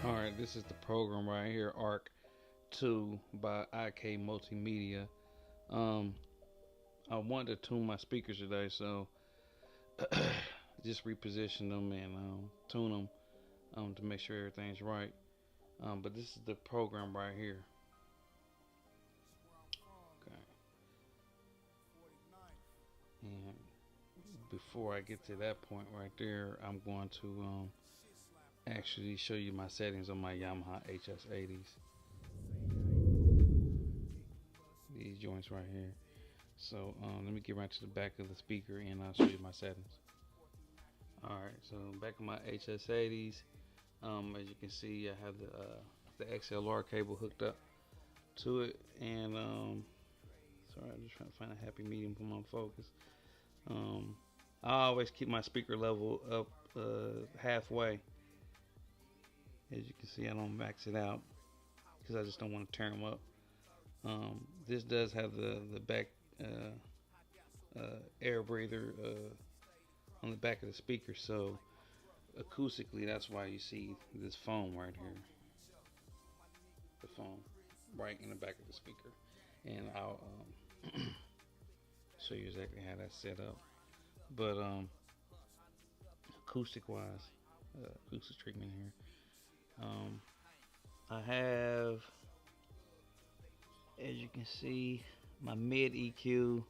Alright, this is the program right here, Arc 2 by IK Multimedia. Um, I wanted to tune my speakers today, so just reposition them and tune them to make sure everything's right. But this is the program right here. Okay. And before I get to that point right there, I'm going to actually show you my settings on my Yamaha HS80s. These joints right here. So let me get right to the back of the speaker and I'll show you my settings. Alright, so back of my HS80s, as you can see, I have the XLR cable hooked up to it, and sorry, I'm just trying to find a happy medium for my focus. I always keep my speaker level up halfway. As you can see, I don't max it out because I just don't want to tear them up. This does have the back air breather on the back of the speaker, so acoustically, that's why you see this foam right here, the foam right in the back of the speaker, and I'll show you exactly how that's set up. But acoustic wise, acoustic treatment here, I have, as you can see, my mid EQ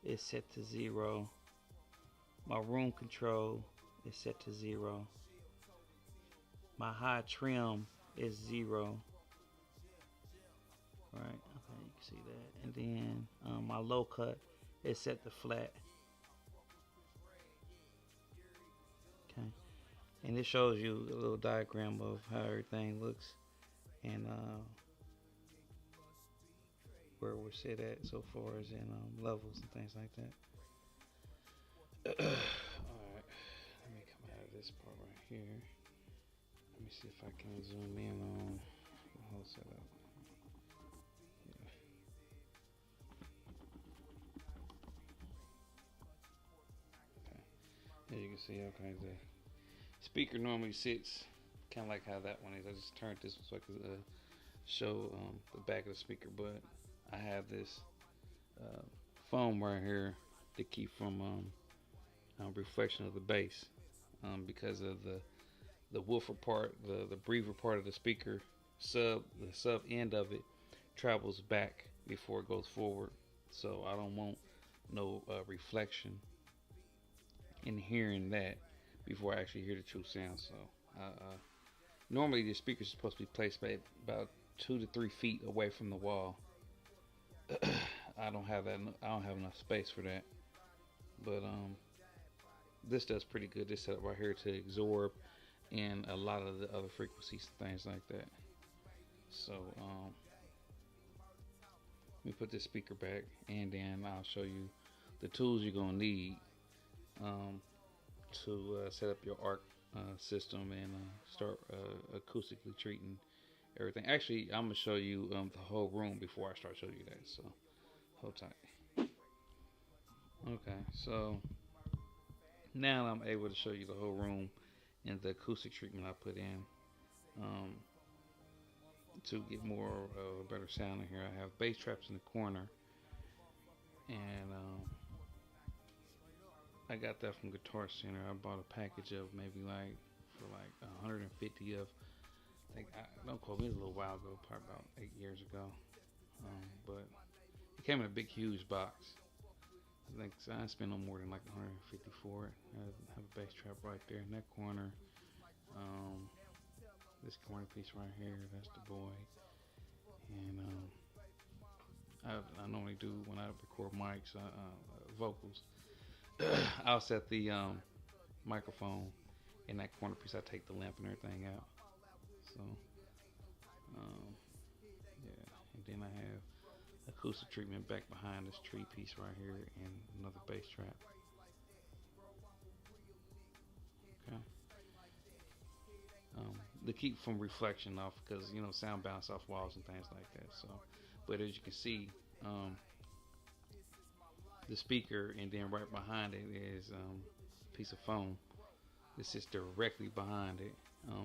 is set to 0. My room control is set to 0. My high trim is 0. Right, okay, you can see that. And then my low cut is set to flat. Okay, and this shows you a little diagram of how everything looks and where we're set at so far as in levels and things like that. Alright, let me come out of this part right here. Let me see if I can zoom in on the whole setup. Yeah. Okay. As you can see, okay, the speaker normally sits kind of like how that one is. I just turned this so I could show the back of the speaker, but I have this foam right here to keep from reflection of the bass, because of the woofer part, the breather part of the speaker, the sub end of it travels back before it goes forward, so I don't want no reflection in hearing that before I actually hear the true sound. So normally the speaker is supposed to be placed about 2 to 3 feet away from the wall. I don't have that. I don't have enough space for that. But this does pretty good. This setup right here to absorb and a lot of the other frequencies and things like that. So let me put this speaker back, and then I'll show you the tools you're gonna need to set up your ARC system and start acoustically treating everything. Actually, I'm gonna show you the whole room before I start showing you that. So hold tight. Okay, so now I'm able to show you the whole room and the acoustic treatment I put in to get more of a better sound in here. I have bass traps in the corner, and I got that from Guitar Center. I bought a package of maybe like for like 150 of. Don't quote me, a little while ago, probably about 8 years ago. But it came in a big, huge box. I think so I spent no more than like 150 for it. I have a bass trap right there in that corner. This corner piece right here, that's the boy. And I normally do when I record mics, vocals. I'll set the microphone in that corner piece. I take the lamp and everything out. So yeah, and then I have acoustic treatment back behind this tree piece right here and another bass trap. Okay. to keep from reflection off, because you know sound bounce off walls and things like that. So, but as you can see, the speaker, and then right behind it is a piece of foam. This is directly behind it.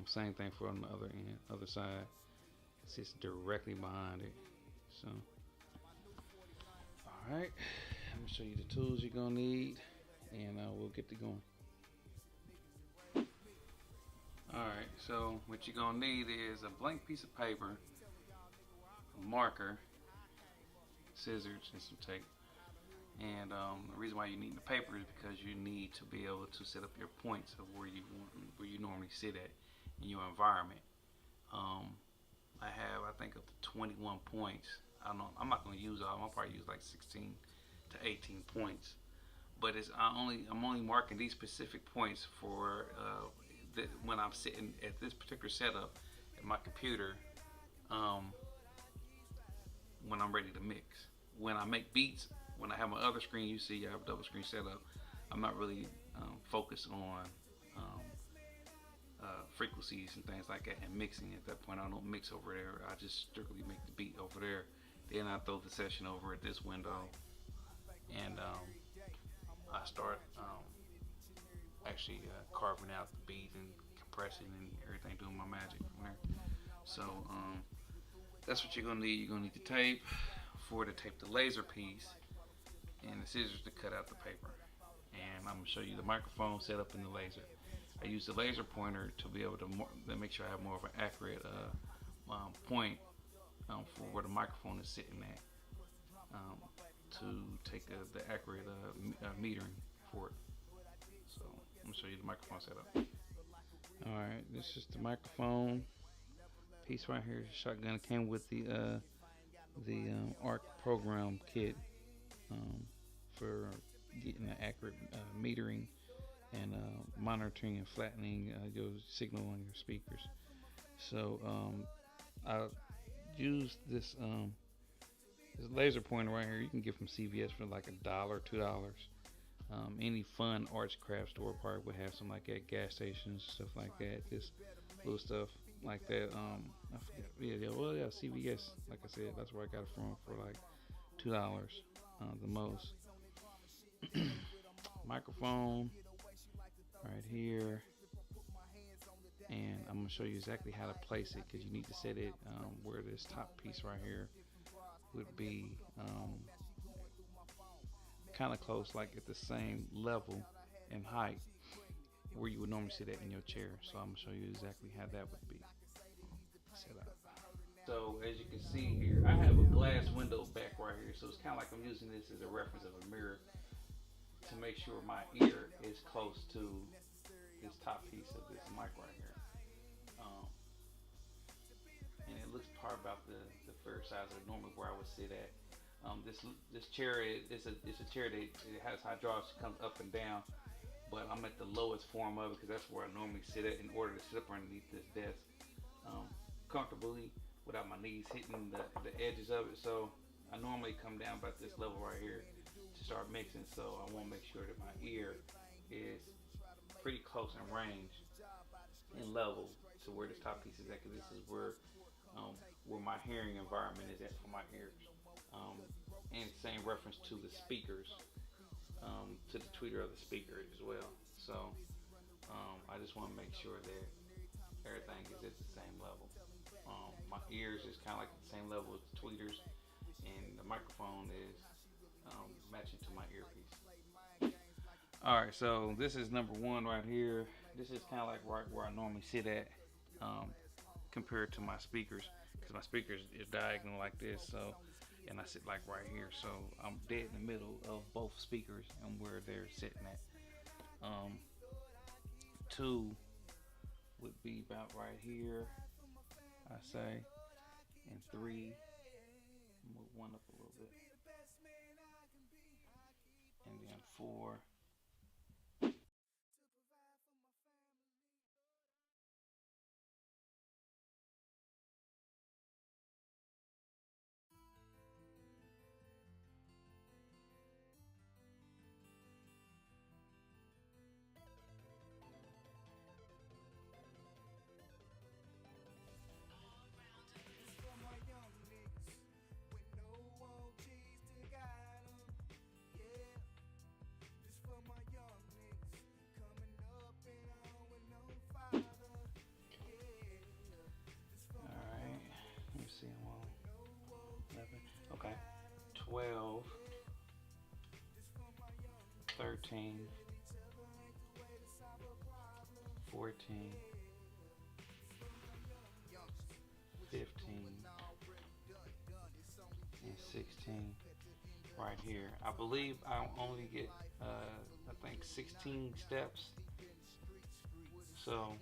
Same thing for on the other end, other side. It sits directly behind it. So, all right, I'm gonna show you the tools you're gonna need, and we'll get to going. All right, so what you're gonna need is a blank piece of paper, a marker, scissors, and some tape. And the reason why you need the paper is because you need to be able to set up your points of where you normally sit at in your environment. I have, I think, up to 21 points. I'm not going to use all. I'll probably use like 16 to 18 points. But I'm only marking these specific points for when I'm sitting at this particular setup at my computer. When I'm ready to mix. When I make beats, when I have my other screen, you see I have a double screen setup. I'm not really focused on frequencies and things like that and mixing. At that point, I don't mix over there. I just strictly make the beat over there. Then I throw the session over at this window, and I start actually carving out the beat and compressing and everything, doing my magic from there. So that's what you're gonna need. You're gonna need the tape to tape the laser piece, and the scissors to cut out the paper. And I'm gonna show you the microphone set up in the laser. I use the laser pointer to be able to make sure I have more of an accurate point for where the microphone is sitting at, to take the accurate metering for it. So I'm gonna show you the microphone setup. All right, this is the microphone piece right here. Shotgun. It came with the ARC program kit for getting an accurate metering and monitoring and flattening your signal on your speakers. So I used this laser pointer right here. You can get from CVS for like $1, $2. Any fun arts craft store probably would have some like that. Gas stations, stuff like that. Just little stuff like that. I forget. Yeah, CVS. Like I said, that's where I got it from for like $2, the most. Microphone right here, and I'm gonna show you exactly how to place it, because you need to set it where this top piece right here would be kind of close, like at the same level and height where you would normally sit at in your chair. So I'm gonna show you exactly how that would be set up. So as you can see here, I have a glass window back right here, so it's kind of like I'm using this as a reference of a mirror to make sure my ear is close to this top piece of this mic right here. And it looks probably about the fair size of normally where I would sit at. This chair is a chair that it has hydraulics, comes up and down, but I'm at the lowest form of it because that's where I normally sit at in order to sit up underneath this desk comfortably without my knees hitting the edges of it. So I normally come down about this level right here to start mixing. So I want to make sure that my ear is pretty close in range and level to where this top piece is at, because this is where my hearing environment is at for my ears. And same reference to the speakers, to the tweeter of the speaker as well. So I just want to make sure that everything is at the same level. My ears is kind of like the same level as the tweeters, and the microphone is matching to my earpiece. Alright, so this is number one right here. This is kind of like right where I normally sit at compared to my speakers, because my speakers is diagonal like this, so, and I sit like right here, so I'm dead in the middle of both speakers and where they're sitting at. Two would be about right here, I say, and three, move one up a little bit, and then four. 12, 13, 14, 15, and 16 right here. I believe I only get, I think 16 steps. So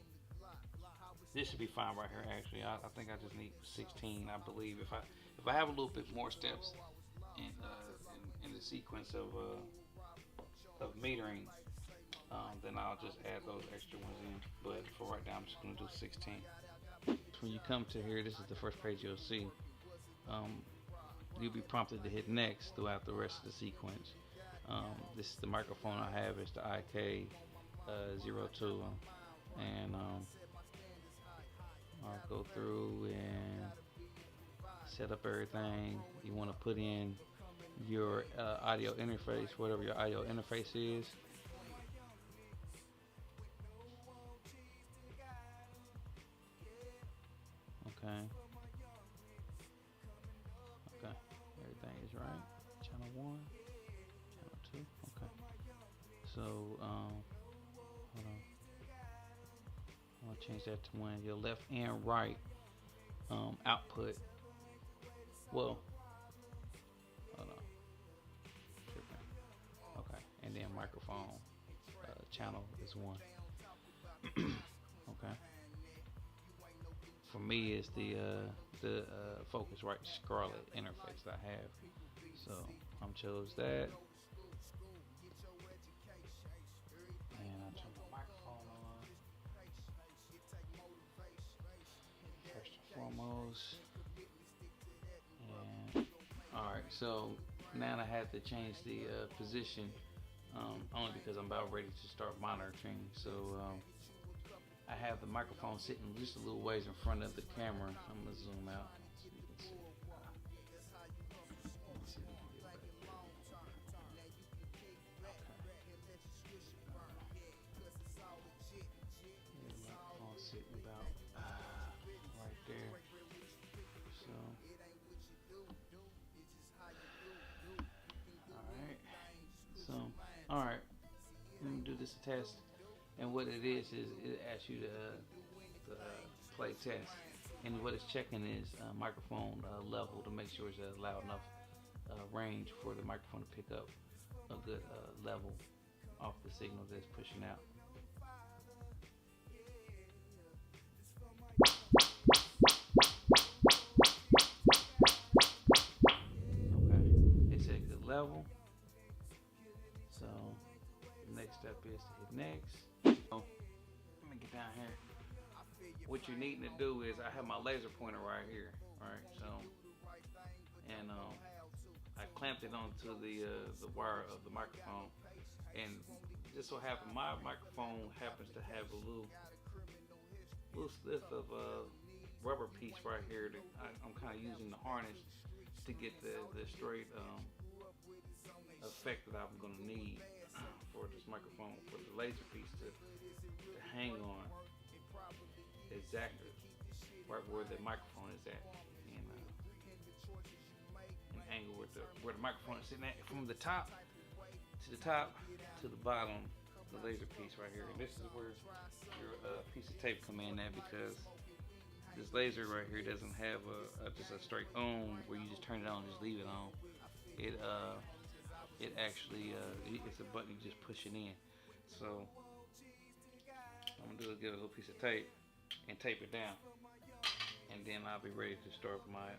this should be fine right here. Actually, I think I just need 16. I believe if I have a little bit more steps in the sequence of metering, then I'll just add those extra ones in. But for right now, I'm just gonna do 16. When you come to here, this is the first page you'll see. You'll be prompted to hit next throughout the rest of the sequence. This is the microphone I have. It's the IK02, and I'll go through and set up everything. You want to put in your audio interface, whatever your audio interface is. Okay. Okay. Everything is right. Channel 1, channel 2. Okay. So, hold on. I'll change that to when your left and right output. Well, hold on. Okay. And then microphone channel is 1. Okay. For me, it's the Focusrite Scarlett interface that I have. So I'm chose that. And I'll turn my microphone on. First and foremost. And alright, so now I have to change the position only because I'm about ready to start monitoring. So I have the microphone sitting just a little ways in front of the camera. I'm gonna zoom out so you can see. The microphone sitting about right there. So, all right. I'm gonna do this test. And what it is it asks you to play test. And what it's checking is microphone level to make sure it's a loud enough range for the microphone to pick up a good level off the signal that's pushing out. Okay, it's at a good level. So the next step is to hit next. Let me get down here. What you need to do is I have my laser pointer right here, right? So, and I clamped it onto the wire of the microphone, and just so happens my microphone happens to have a little slip of rubber piece right here that I'm kind of using the harness to get the straight effect that I'm gonna need for this microphone, for the laser piece to hang on exactly right where the microphone is at, and an angle where the microphone is sitting at, from the top to the bottom, the laser piece right here. And this is where your piece of tape come in at, because this laser right here doesn't have just a straight on where you just turn it on and just leave it on. It actually it's a button you just push it in. So I'm gonna do is get a little piece of tape and tape it down, and then I'll be ready to start my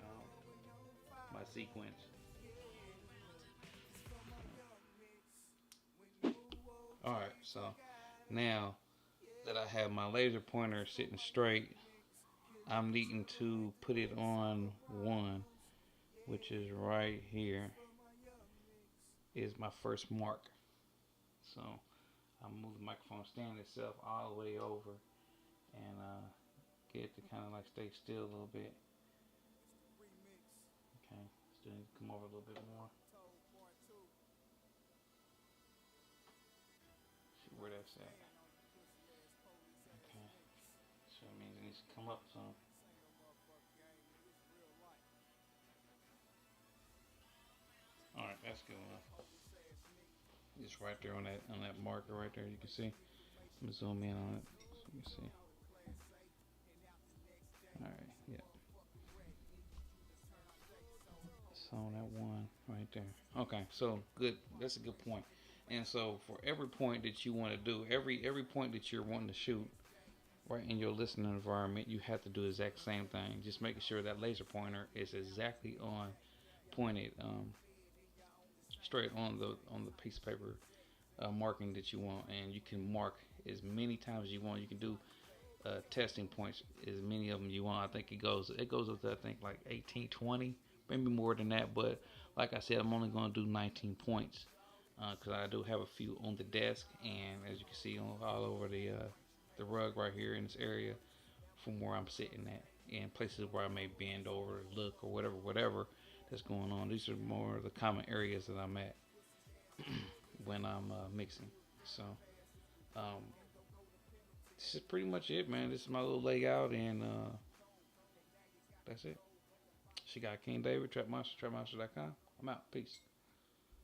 my sequence. Alright, so now that I have my laser pointer sitting straight, I'm needing to put it on 1, which is right here, is my first mark. So I'll move the microphone stand itself all the way over and get it to kind of like stay still a little bit. Okay, still need to come over a little bit more. See where that's at. Okay, so it means it needs to come up some. that's good one. Just right there on that marker right there. You can see. Let me zoom in on it. So you can see. All right. Yeah. So that one right there. Okay. So good. That's a good point. And so for every point that you want to do, every point that you're wanting to shoot, right in your listening environment, you have to do the exact same thing. Just making sure that laser pointer is exactly on pointed, straight on the piece of paper marking that you want, and you can mark as many times as you want. You can do testing points as many of them you want. I think it goes up to I think like 18, 20, maybe more than that. But like I said, I'm only going to do 19 points because I do have a few on the desk, and as you can see all over the rug right here in this area from where I'm sitting at, in places where I may bend over, look, or whatever that's going on. These are more of the common areas that I'm at when I'm mixing. So um, this is pretty much it, man. This is my little layout, and that's it. She got King David, Trapmonster, trapmonster.com. I'm out. Peace.